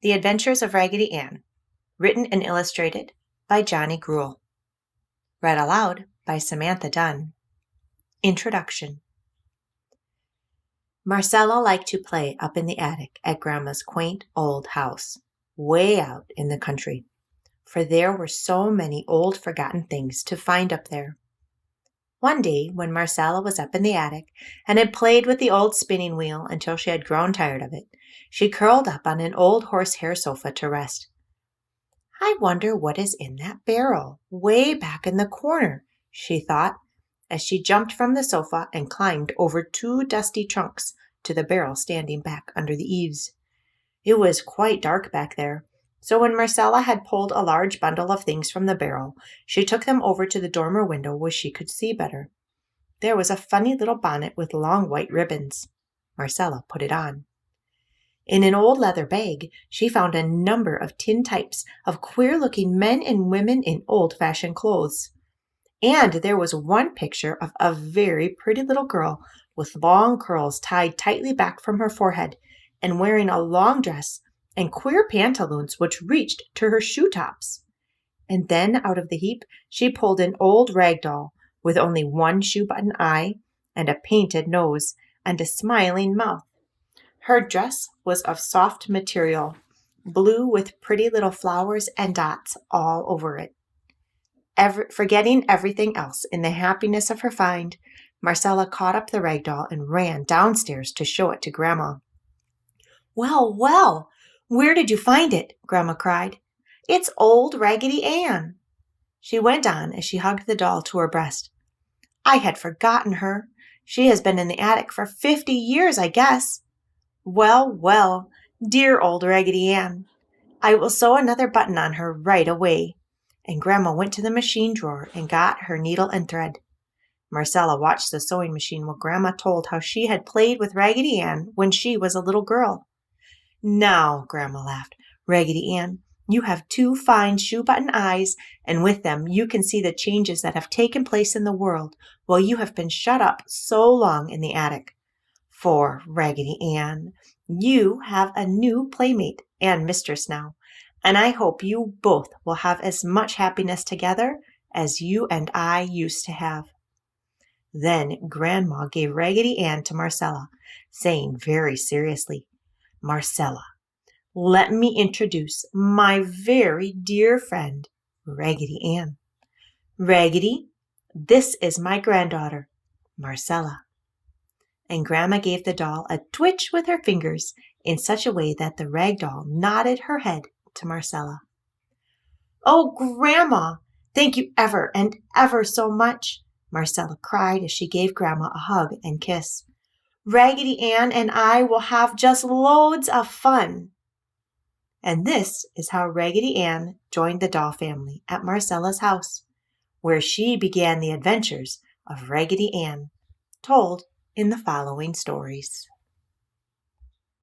The Adventures of Raggedy Ann, written and illustrated by Johnny Gruelle. Read aloud by Samantha Dunn. Introduction. Marcella liked to play up in the attic at Grandma's quaint old house, way out in the country, for there were so many old forgotten things to find up there. One day, when Marcella was up in the attic and had played with the old spinning wheel until she had grown tired of it, she curled up on an old horsehair sofa to rest. "I wonder what is in that barrel, way back in the corner," she thought, as she jumped from the sofa and climbed over two dusty trunks to the barrel standing back under the eaves. It was quite dark back there, so when Marcella had pulled a large bundle of things from the barrel, she took them over to the dormer window where she could see better. There was a funny little bonnet with long white ribbons. Marcella put it on. In an old leather bag, she found a number of tin types of queer-looking men and women in old-fashioned clothes. And there was one picture of a very pretty little girl with long curls tied tightly back from her forehead and wearing a long dress and queer pantaloons which reached to her shoe tops. And then out of the heap she pulled an old rag doll with only one shoe-button eye and a painted nose and a smiling mouth. Her dress was of soft material, blue with pretty little flowers and dots all over it. Forgetting everything else in the happiness of her find, Marcella caught up the rag doll and ran downstairs to show it to Grandma. "Well, well, where did you find it?" Grandma cried. "It's old Raggedy Ann." She went on as she hugged the doll to her breast. "I had forgotten her. She has been in the attic for 50 years, I guess. Well, well, dear old Raggedy Ann. I will sew another button on her right away." And Grandma went to the machine drawer and got her needle and thread. Marcella watched the sewing machine while Grandma told how she had played with Raggedy Ann when she was a little girl. "Now," Grandma laughed, "Raggedy Ann, you have two fine shoe-button eyes, and with them you can see the changes that have taken place in the world while you have been shut up so long in the attic. For, Raggedy Ann, you have a new playmate and mistress now, and I hope you both will have as much happiness together as you and I used to have." Then Grandma gave Raggedy Ann to Marcella, saying very seriously, "Marcella, let me introduce my very dear friend, Raggedy Ann. Raggedy, this is my granddaughter, Marcella." And Grandma gave the doll a twitch with her fingers in such a way that the rag doll nodded her head to Marcella. "Oh, Grandma, thank you ever and ever so much," Marcella cried as she gave Grandma a hug and kiss. "Raggedy Ann and I will have just loads of fun." And this is how Raggedy Ann joined the doll family at Marcella's house, where she began the adventures of Raggedy Ann, told in the following stories.